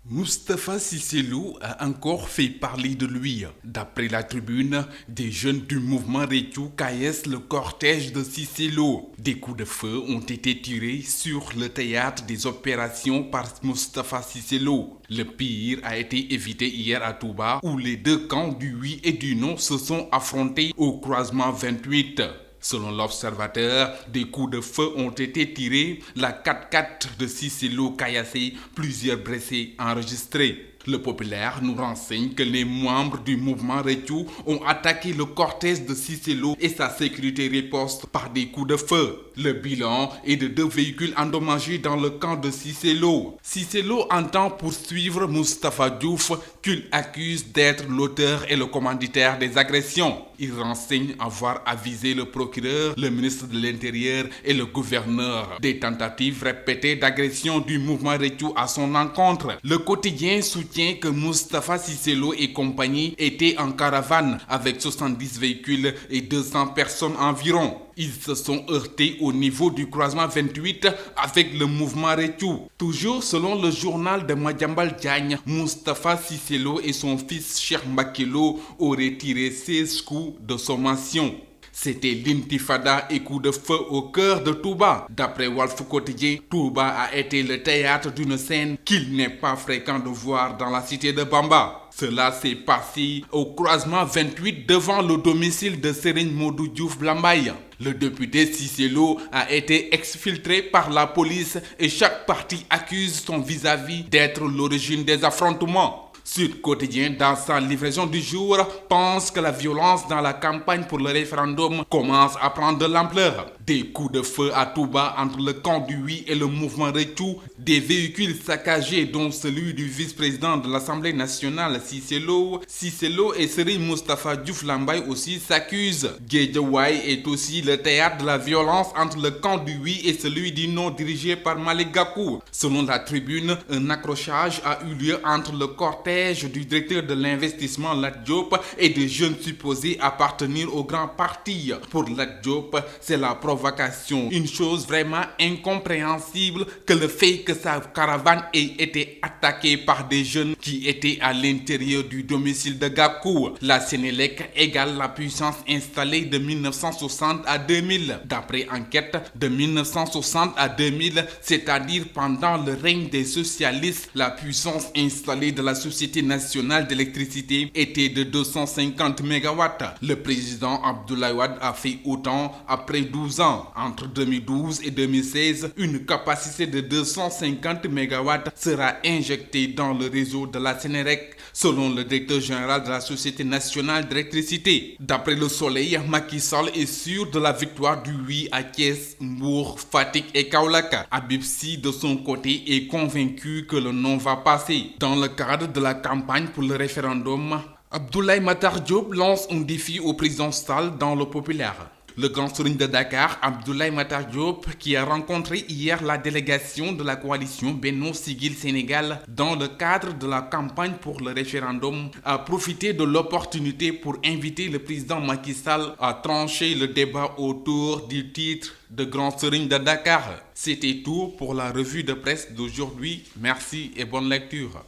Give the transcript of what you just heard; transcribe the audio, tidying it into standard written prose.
Moustapha Cissé Lo a encore fait parler de lui. D'après la tribune, des jeunes du mouvement Réthiou caillassent le cortège de Cissé Lo. Des coups de feu ont été tirés sur le théâtre des opérations par Moustapha Cissé Lo. Le pire a été évité hier à Touba, où les deux camps du oui et du non se sont affrontés au croisement 28. Selon l'Observateur, des coups de feu ont été tirés, la 4x4 de Cissé Lo caillassée, plusieurs blessés enregistrés. Le Populaire nous renseigne que les membres du mouvement Réthiou ont attaqué le cortège de Cissé Lo et sa sécurité riposte par des coups de feu. Le bilan est de 2 véhicules endommagés dans le camp de Cissé Lo. Cissé Lo entend poursuivre Moustapha Diouf, qu'il accuse d'être l'auteur et le commanditaire des agressions. Il renseigne avoir avisé le procureur, le ministre de l'Intérieur et le gouverneur des tentatives répétées d'agression du mouvement Réthiou à son encontre. Le quotidien soutient que Moustapha Cissé Lo et compagnie étaient en caravane avec 70 véhicules et 200 personnes environ. Ils se sont heurtés au niveau du croisement 28 avec le mouvement Réthiou. Toujours selon le journal de Madiambal Diagne, Moustapha Cissé Lo et son fils Cheikh Mbacké Lo auraient tiré 16 coups de sommation. C'était l'intifada et coup de feu au cœur de Touba. D'après Walf Quotidien, Touba a été le théâtre d'une scène qu'il n'est pas fréquent de voir dans la cité de Bamba. Cela s'est passé au croisement 28 devant le domicile de Serigne Modou Diouf Lambaye. Le député Cissé Lo a été exfiltré par la police et chaque parti accuse son vis-à-vis d'être l'origine des affrontements. Sud Quotidien, dans sa livraison du jour, pense que la violence dans la campagne pour le référendum commence à prendre de l'ampleur. Des coups de feu à Touba entre le camp du oui et le mouvement Réthiou, des véhicules saccagés dont celui du vice-président de l'Assemblée nationale Cissé Lo et Serigne Moustapha Diouf Lambaye aussi s'accusent. Guédiawaye est aussi le théâtre de la violence entre le camp du oui et celui du non dirigé par Malick Gakou. Selon la tribune, un accrochage a eu lieu entre le cortège du directeur de l'investissement Lat Diop et des jeunes supposés appartenir au grand parti. Pour Lat Diop, c'est la provocation. Une chose vraiment incompréhensible que le fait que sa caravane ait été attaquée par des jeunes qui étaient à l'intérieur du domicile de Gakou. La Sénélec égale la puissance installée de 1960 à 2000. D'après enquête, de 1960 à 2000, c'est-à-dire pendant le règne des socialistes, la puissance installée de la Société nationale d'électricité était de 250 MW. Le président Abdoulaye Wade a fait autant après 12 ans. Entre 2012 et 2016, une capacité de 250 MW sera injectée dans le réseau de la Sénélec, selon le directeur général de la Société nationale d'électricité. D'après Le Soleil, Macky Sall est sûr de la victoire du oui à Thiès, Mbour, Fatick et Kaolack. Habib Sy, de son côté, est convaincu que le non va passer. Dans le cadre de la campagne pour le référendum, Abdoulaye Matar Diop lance un défi au président Sall dans le Populaire. Le grand serigne de Dakar, Abdoulaye Matar Diop, qui a rencontré hier la délégation de la coalition Benno Siggil Sénégal dans le cadre de la campagne pour le référendum, a profité de l'opportunité pour inviter le président Macky Sall à trancher le débat autour du titre de grand serigne de Dakar. C'était tout pour la revue de presse d'aujourd'hui. Merci et bonne lecture.